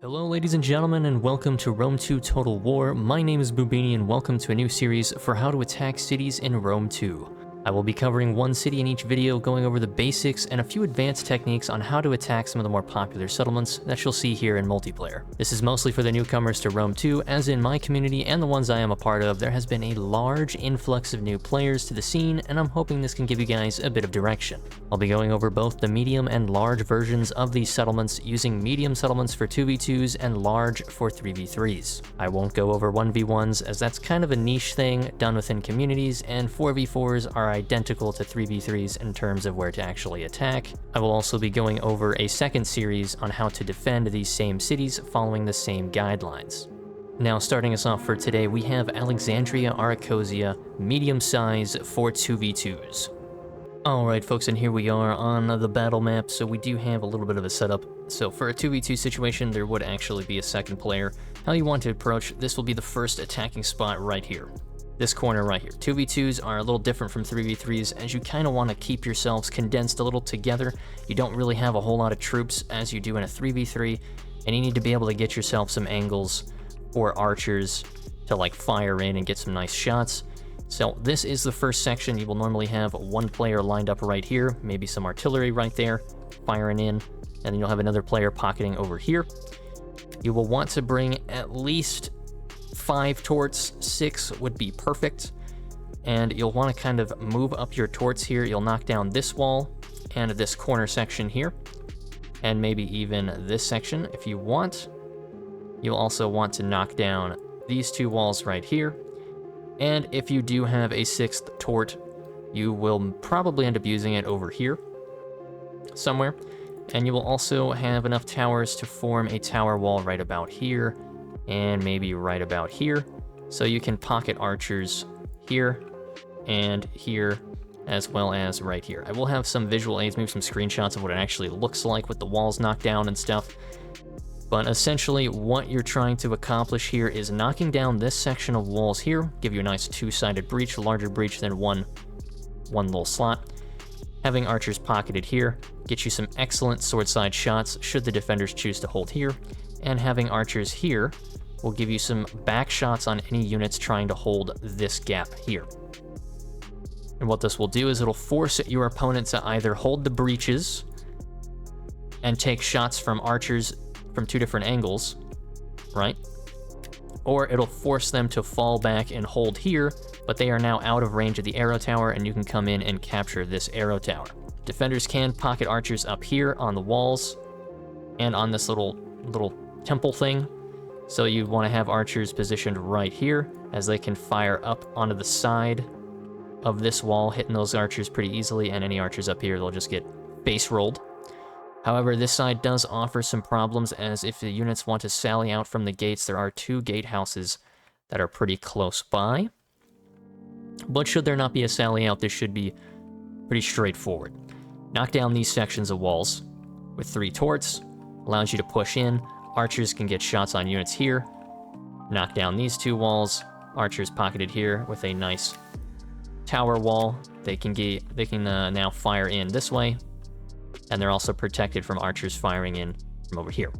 Hello ladies and gentlemen, and welcome to Rome 2 Total War. My name is Bubinni and welcome to a new series for how to attack cities in Rome 2. I will be covering one city in each video, going over the basics and a few advanced techniques on how to attack some of the more popular settlements that you'll see here in multiplayer. This is mostly for the newcomers to Rome 2, as in my community and the ones I am a part of, there has been a large influx of new players to the scene, and I'm hoping this can give you guys a bit of direction. I'll be going over both the medium and large versions of these settlements, using medium settlements for 2v2s and large for 3v3s. I won't go over 1v1s, as that's kind of a niche thing done within communities, and 4v4s are identical to 3v3s in terms of where to actually attack. I will also be going over a second series on how to defend these same cities following the same guidelines. Now, starting us off for today, we have Alexandria Arachosia, medium size for 2v2s. Alright folks, and here we are on the battle map, so we do have a little bit of a setup. So for a 2v2 situation, there would actually be a second player. How you want to approach, this will be the first attacking spot right here. This corner right here. 2v2s are a little different from 3v3s, as you kind of want to keep yourselves condensed a little together. You don't really have a whole lot of troops as you do in a 3v3, and you need to be able to get yourself some angles or archers to like fire in and get some nice shots. So this is the first section. You will normally have one player lined up right here, maybe some artillery right there, firing in, and then you'll have another player pocketing over here. You will want to bring at least 5 torts, 6 would be perfect, and you'll want to kind of move up your torts here. You'll knock down this wall and this corner section here, and maybe even this section if you want. You'll also want to knock down these 2 walls right here, and if you do have a 6th tort, you will probably end up using it over here somewhere, and you will also have enough towers to form a tower wall right about here, and maybe right about here, so you can pocket archers here and here, as well as right here. I will have some visual aids, maybe some screenshots of what it actually looks like with the walls knocked down and stuff, but essentially what you're trying to accomplish here is knocking down this section of walls here, give you a nice 2-sided breach, larger breach than one little slot. Having archers pocketed here, get you some excellent sword side shots should the defenders choose to hold here, and having archers here will give you some back shots on any units trying to hold this gap here. And what this will do is it'll force your opponent to either hold the breaches and take shots from archers from 2 different angles, right? Or it'll force them to fall back and hold here, but they are now out of range of the arrow tower, and you can come in and capture this arrow tower. Defenders can pocket archers up here on the walls and on this little temple thing. So you want to have archers positioned right here, as they can fire up onto the side of this wall, hitting those archers pretty easily, and any archers up here, they'll just get base rolled. However, this side does offer some problems, as if the units want to sally out from the gates, there are 2 gatehouses that are pretty close by. But should there not be a sally out, this should be pretty straightforward. Knock down these sections of walls with 3 torts, allows you to push in. Archers can get shots on units here. Knock down these 2 walls. Archers pocketed here with a nice tower wall. They can now fire in this way, and they're also protected from archers firing in from over here.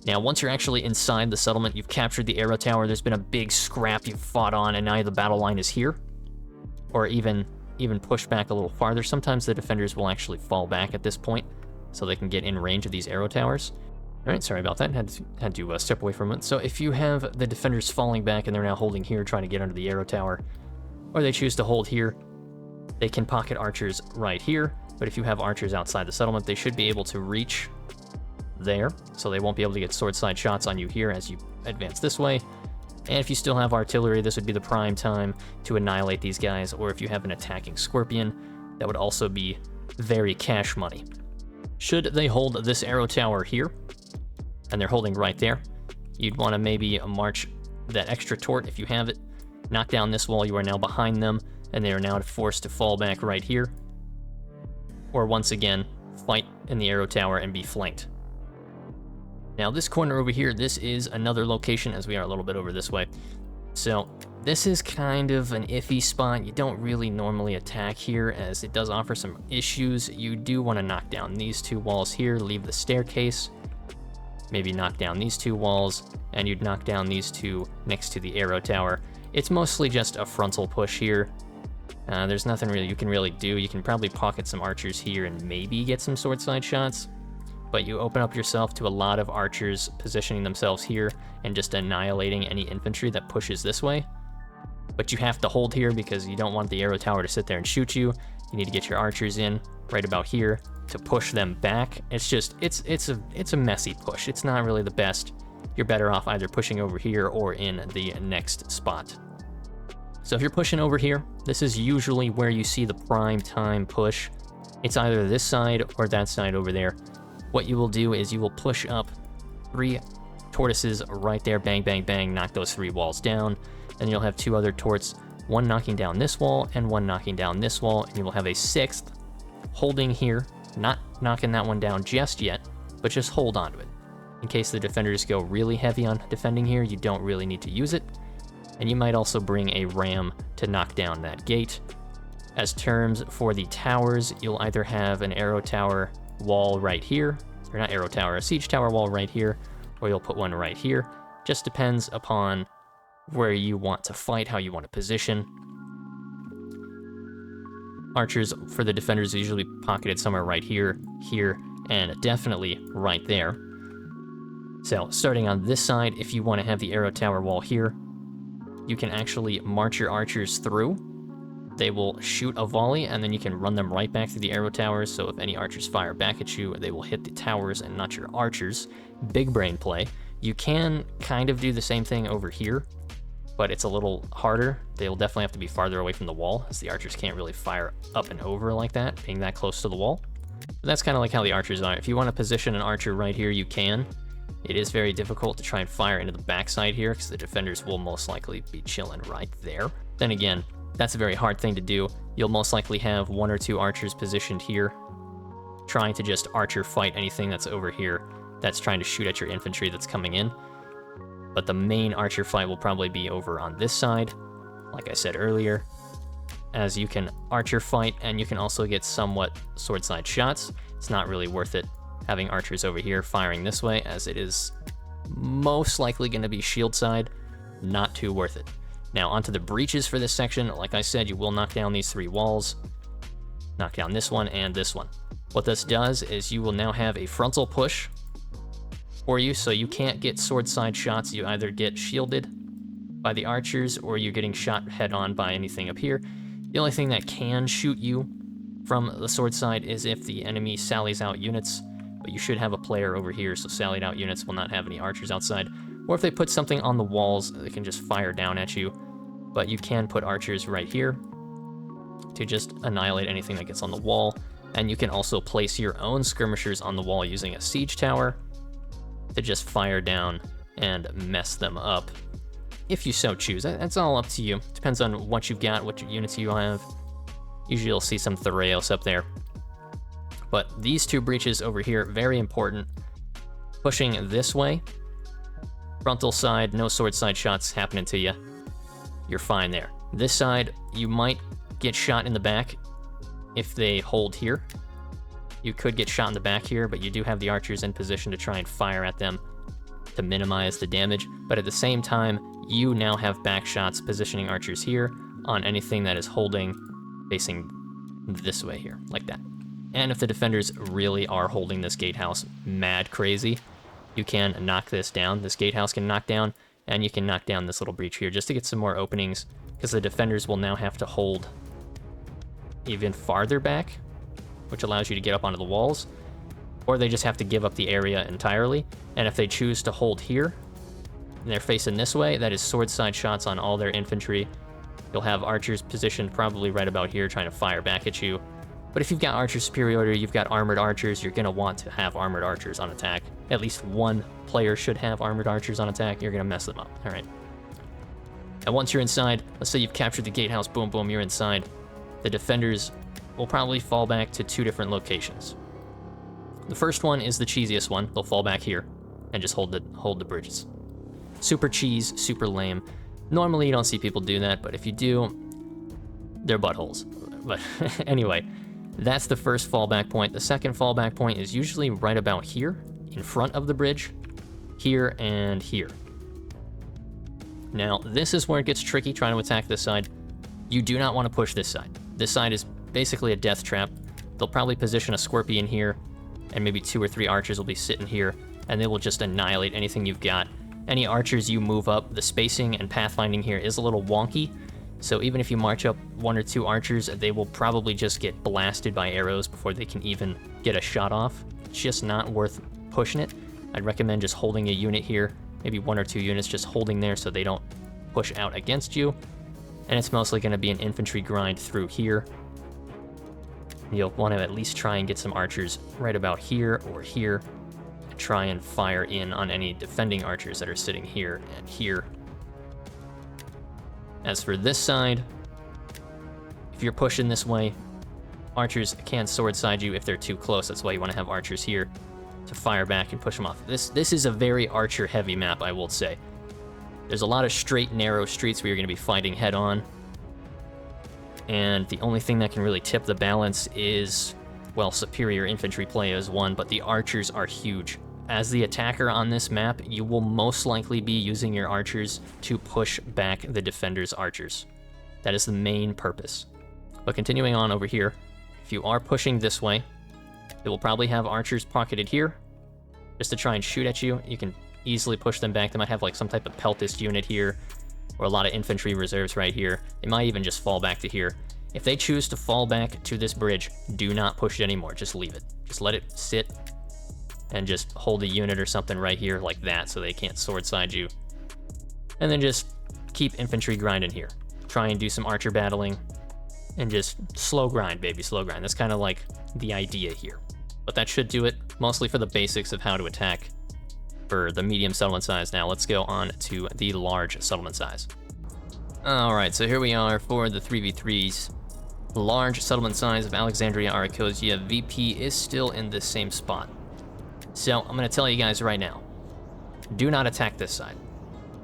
Now, once you're actually inside the settlement, you've captured the arrow tower. There's been a big scrap you've fought on, and now the battle line is here, or even push back a little farther. Sometimes the defenders will actually fall back at this point, so they can get in range of these arrow towers. Alright, sorry about that, had to step away from it. So if you have the defenders falling back and they're now holding here, trying to get under the arrow tower, or they choose to hold here, they can pocket archers right here, but if you have archers outside the settlement, they should be able to reach there, so they won't be able to get sword side shots on you here as you advance this way. And if you still have artillery, this would be the prime time to annihilate these guys, or if you have an attacking scorpion, that would also be very cash money. Should they hold this arrow tower here, and they're holding right there, you'd want to maybe march that extra tort if you have it, knock down this wall. You are now behind them, and they are now forced to fall back right here, or once again fight in the arrow tower and be flanked. Now this corner over here, this is another location, as we are a little bit over this way. So this is kind of an iffy spot. You don't really normally attack here, as it does offer some issues. You do want to knock down these 2 walls here, leave the staircase, maybe knock down these 2 walls, and you'd knock down these 2 next to the arrow tower. It's mostly just a frontal push here. There's nothing really you can really do. You can probably pocket some archers here and maybe get some sword side shots, but you open up yourself to a lot of archers positioning themselves here and just annihilating any infantry that pushes this way. But you have to hold here because you don't want the arrow tower to sit there and shoot you. You need to get your archers in right about here to push them back. It's just, it's a messy push. It's not really the best. You're better off either pushing over here or in the next spot. So if you're pushing over here, this is usually where you see the prime time push. It's either this side or that side over there. What you will do is you will push up 3 tortoises right there, bang, bang, bang, knock those 3 walls down. Then you'll have 2 other torts, one knocking down this wall and one knocking down this wall, and you will have a 6th holding here, not knocking that one down just yet, but just hold on to it. In case the defenders go really heavy on defending here, you don't really need to use it. And you might also bring a ram to knock down that gate. As terms for the towers, you'll either have an arrow tower wall right here, or not arrow tower, a siege tower wall right here, or you'll put one right here. Just depends upon where you want to fight, how you want to position. Archers for the defenders are usually pocketed somewhere right here, here, and definitely right there. So starting on this side, if you want to have the arrow tower wall here, you can actually march your archers through. They will shoot a volley, and then you can run them right back through the arrow towers, so if any archers fire back at you, they will hit the towers and not your archers. Big brain play. You can kind of do the same thing over here, but it's a little harder. They'll definitely have to be farther away from the wall, as the archers can't really fire up and over like that, being that close to the wall. But that's kind of like how the archers are. If you want to position an archer right here, you can. It is very difficult to try and fire into the backside here, because the defenders will most likely be chilling right there. Then again, that's a very hard thing to do. You'll most likely have 1 or 2 archers positioned here, trying to just archer fight anything that's over here that's trying to shoot at your infantry that's coming in. But the main archer fight will probably be over on this side, like I said earlier, as you can archer fight and you can also get somewhat sword side shots. It's not really worth it having archers over here firing this way, as it is most likely going to be shield side. Not too worth it. Now onto the breaches for this section. Like I said, you will knock down these 3 walls, knock down this one and this one. What this does is you will now have a frontal push for you, so you can't get sword side shots. You either get shielded by the archers or you're getting shot head on by anything up here. The only thing that can shoot you from the sword side is if the enemy sallies out units, but you should have a player over here, so sallied out units will not have any archers outside. Or if they put something on the walls, they can just fire down at you. But you can put archers right here to just annihilate anything that gets on the wall. And you can also place your own skirmishers on the wall using a siege tower to just fire down and mess them up, if you so choose. That's all up to you. Depends on what you've got, what units you have. Usually you'll see some Thoreos up there. But these 2 breaches over here, very important. Pushing this way, frontal side, no sword side shots happening to you. You're fine there. This side, you might get shot in the back if they hold here. You could get shot in the back here, but you do have the archers in position to try and fire at them to minimize the damage. But at the same time, you now have back shots positioning archers here on anything that is holding facing this way here, like that. And if the defenders really are holding this gatehouse mad crazy, you can knock this down. This gatehouse can knock down, and you can knock down this little breach here just to get some more openings, because the defenders will now have to hold even farther back, which allows you to get up onto the walls, or they just have to give up the area entirely. And if they choose to hold here, and they're facing this way, that is sword side shots on all their infantry. You'll have archers positioned probably right about here trying to fire back at you. But if you've got archer superiority, you've got armored archers, you're going to want to have armored archers on attack. At least one player should have armored archers on attack. You're going to mess them up. All right. And once you're inside, let's say you've captured the gatehouse, boom, boom, you're inside. The defenders will probably fall back to 2 different locations. The first one is the cheesiest one. They'll fall back here and just hold the bridges. Super cheese, super lame. Normally you don't see people do that, but if you do, they're buttholes. But anyway, that's the first fallback point. The second fallback point is usually right about here, in front of the bridge. here, and here. Now, this is where it gets tricky trying to attack this side. You do not want to push this side. This side is basically a death trap. They'll probably position a Scorpion here, and maybe 2 or 3 archers will be sitting here, and they will just annihilate anything you've got. Any archers you move up, the spacing and pathfinding here is a little wonky, so even if you march up 1 or 2 archers, they will probably just get blasted by arrows before they can even get a shot off. It's just not worth pushing it. I'd recommend just holding a unit here, maybe 1 or 2 units just holding there so they don't push out against you. And it's mostly going to be an infantry grind through here. You'll want to at least try and get some archers right about here or here. Try and fire in on any defending archers that are sitting here and here. As for this side, if you're pushing this way, archers can sword side you if they're too close. That's why you want to have archers here to fire back and push them off. This is a very archer heavy map, I will say. There's a lot of straight, narrow streets where you're going to be fighting head on. And the only thing that can really tip the balance is, well, superior infantry play is one, but the archers are huge. As the attacker on this map, you will most likely be using your archers to push back the defender's archers. That is the main purpose. But continuing on over here, if you are pushing this way, it will probably have archers pocketed here, just to try and shoot at you. You can easily push them back. They might have like some type of peltist unit here, or a lot of infantry reserves right here. They might even just fall back to here. If they choose to fall back to this bridge, do not push it anymore. Just leave it. Just let it sit and just hold a unit or something right here like that so they can't sword side you. And then just keep infantry grinding here. Try and do some archer battling and just slow grind, baby, slow grind. That's kind of like the idea here. But that should do it, mostly for the basics of how to attack for the medium settlement size. Now let's go on to the large settlement size. Alright, so here we are for the 3v3s. Large settlement size of Alexandria Arachosia. VP is still in the same spot. So I'm going to tell you guys right now, do not attack this side.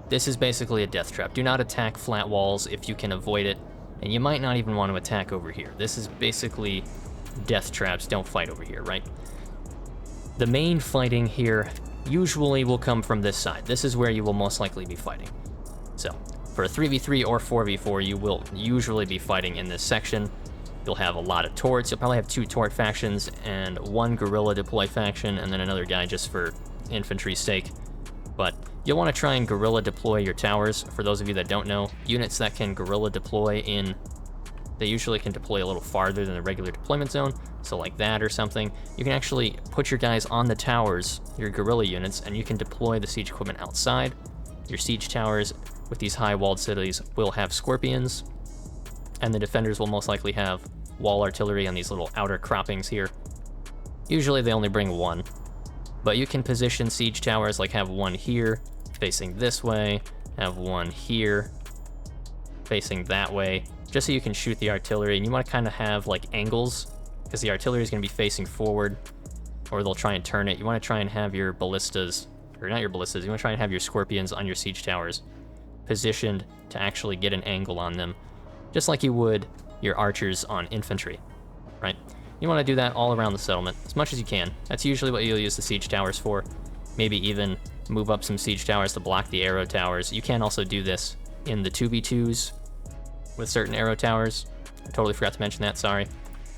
This is basically a death trap. Do not attack flat walls if you can avoid it, and you might not even want to attack over here. This is basically death traps. Don't fight over here, right? The main fighting here usually will come from this side. This is where you will most likely be fighting. So for a 3v3 or 4v4, you will usually be fighting in this section. You'll have a lot of torts. You'll probably have 2 tort factions and 1 guerrilla deploy faction, and then another guy just for infantry's sake. But you'll want to try and guerrilla deploy your towers. For those of you that don't know, units that can guerrilla deploy they usually can deploy a little farther than the regular deployment zone, so like that or something. You can actually put your guys on the towers, your guerrilla units, and you can deploy the siege equipment outside. Your siege towers with these high walled cities will have scorpions, and the defenders will most likely have wall artillery on these little outer croppings here. Usually they only bring 1, but you can position siege towers, like have 1 here facing this way, have 1 here facing that way, just so you can shoot the artillery. And you want to kind of have like angles, because the artillery is going to be facing forward, or they'll try and turn it. You want to try and have your ballistas, or not your ballistas, you want to try and have your scorpions on your siege towers positioned to actually get an angle on them, just like you would your archers on infantry, right? You want to do that all around the settlement as much as you can. That's usually what you'll use the siege towers for. Maybe even move up some siege towers to block the arrow towers. You can also do this in the 2v2s with certain arrow towers. I totally forgot to mention that, sorry.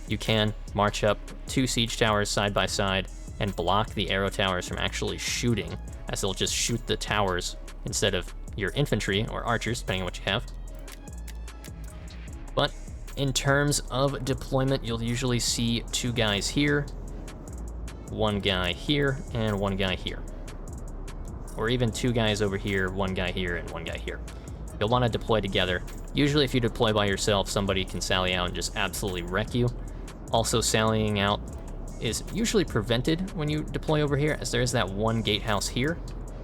You can march up 2 siege towers side by side and block the arrow towers from actually shooting, as they'll just shoot the towers instead of your infantry or archers, depending on what you have. But in terms of deployment, you'll usually see 2 guys here, 1 guy here, and 1 guy here. Or even 2 guys over here, 1 guy here, and 1 guy here. You'll want to deploy together. Usually if you deploy by yourself, somebody can sally out and just absolutely wreck you. Also, sallying out is usually prevented when you deploy over here, as there is that 1 gatehouse here,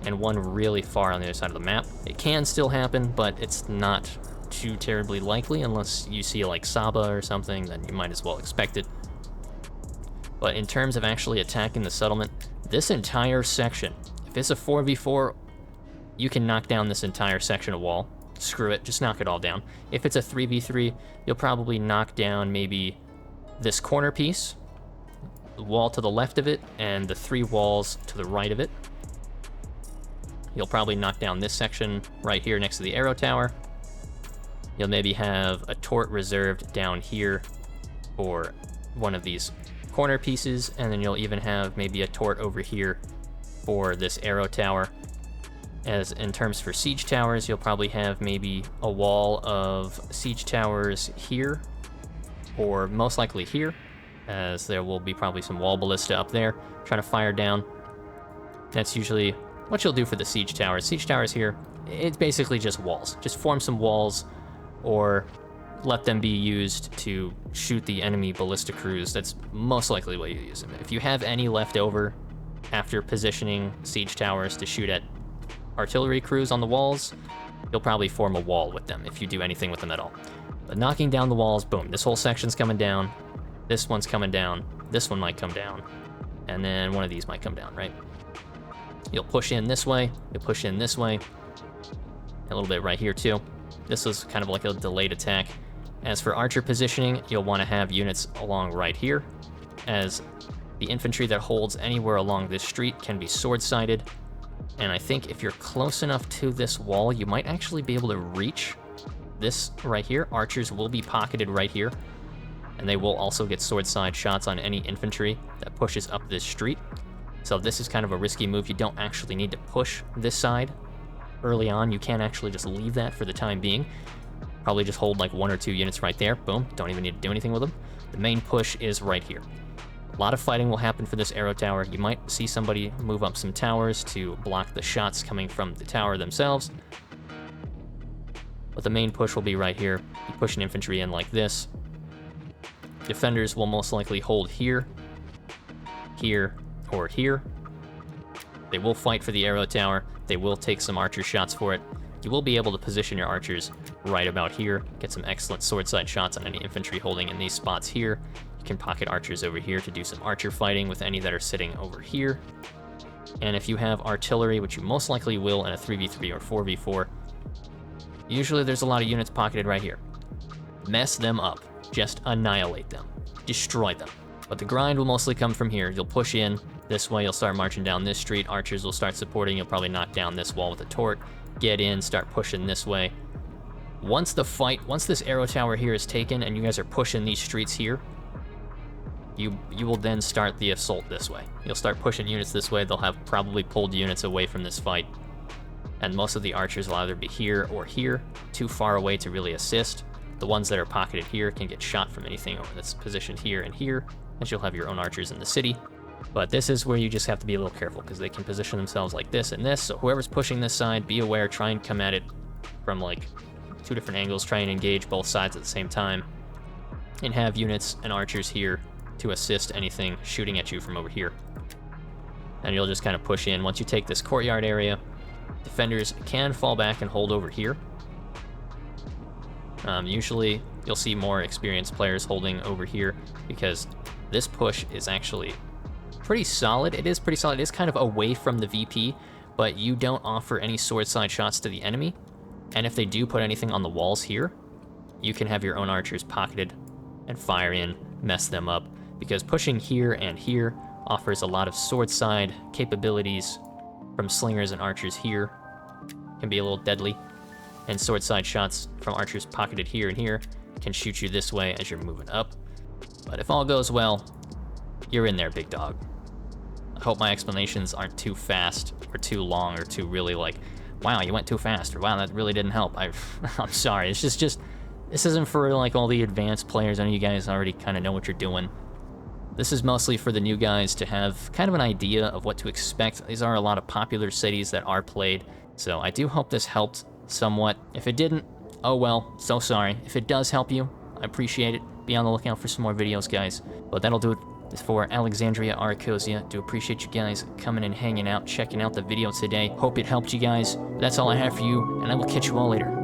and 1 really far on the other side of the map. It can still happen, but it's not too terribly likely unless you see like Saba or something, then you might as well expect it. But in terms of actually attacking the settlement, this entire section, if it's a 4v4, you can knock down this entire section of wall. Screw it, just knock it all down. If it's a 3v3, you'll probably knock down maybe this corner piece, the wall to the left of it, and the 3 walls to the right of it. You'll probably knock down this section right here next to the arrow tower. You'll maybe have a turret reserved down here for one of these corner pieces, and then you'll even have maybe a turret over here for this arrow tower. As in terms for siege towers, you'll probably have maybe a wall of siege towers here, or most likely here, as there will be probably some wall ballista up there trying to fire down. That's usually what you'll do for the siege towers. Siege towers here, it's basically just walls. Just form some walls, or let them be used to shoot the enemy ballista crews. That's most likely what you use them. If you have any left over after positioning siege towers to shoot at artillery crews on the walls, you'll probably form a wall with them if you do anything with them at all. But knocking down the walls, boom, this whole section's coming down, this one's coming down, this one might come down, and then one of these might come down, right? You'll push in this way, you'll push in this way, a little bit right here too. This was kind of like a delayed attack. As for archer positioning, you'll want to have units along right here, as the infantry that holds anywhere along this street can be sword-sided. And I think if you're close enough to this wall, you might actually be able to reach this right here. Archers will be pocketed right here, and they will also get sword-side shots on any infantry that pushes up this street. So this is kind of a risky move. You don't actually need to push this side early on. You can actually just leave that for the time being. Probably just hold like 1 or 2 units right there. Boom, don't even need to do anything with them. The main push is right here. A lot of fighting will happen for this arrow tower. You might see somebody move up some towers to block the shots coming from the tower themselves. But the main push will be right here. You push an infantry in like this. Defenders will most likely hold here, here, or here. They will fight for the arrow tower. They will take some archer shots for it. You will be able to position your archers right about here, get some excellent sword-side shots on any infantry holding in these spots here. You can pocket archers over here to do some archer fighting with any that are sitting over here. And if you have artillery, which you most likely will in a 3v3 or 4v4, usually there's a lot of units pocketed right here. Mess them up. Just annihilate them. Destroy them. But the grind will mostly come from here. You'll push in this way, you'll start marching down this street, archers will start supporting, you'll probably knock down this wall with a turret, get in, start pushing this way. Once this arrow tower here is taken and you guys are pushing these streets here, you will then start the assault this way. You'll start pushing units this way. They'll have probably pulled units away from this fight, and most of the archers will either be here or here, too far away to really assist. The ones that are pocketed here can get shot from anything that's positioned here and here, and you'll have your own archers in the city. But this is where you just have to be a little careful, because they can position themselves like this and this, so whoever's pushing this side, be aware, try and come at it from like 2 different angles, try and engage both sides at the same time, and have units and archers here to assist anything shooting at you from over here. And you'll just kind of push in. Once you take this courtyard area, defenders can fall back and hold over here. Usually you'll see more experienced players holding over here, because this push is actually pretty solid. It is pretty solid. It is kind of away from the VP, but you don't offer any sword side shots to the enemy. And if they do put anything on the walls here, you can have your own archers pocketed and fire in, mess them up, because pushing here and here offers a lot of sword side capabilities from slingers and archers here. Can be a little deadly, and sword side shots from archers pocketed here and here can shoot you this way as you're moving up. But if all goes well, you're in there, big dog. I hope my explanations aren't too fast or too long or too really like, wow, you went too fast, or wow, that really didn't help. I'm sorry. It's just this isn't for like all the advanced players. I know you guys already kind of know what you're doing. This is mostly for the new guys to have kind of an idea of what to expect. These are a lot of popular cities that are played, so I do hope this helped somewhat. If it didn't, oh well, so sorry. If it does help you, I appreciate it. Be on the lookout for some more videos, guys. But that'll do it for Alexandria, Arachosia. Do appreciate you guys coming and hanging out, checking out the video today. Hope it helped you guys. That's all I have for you, and I will catch you all later.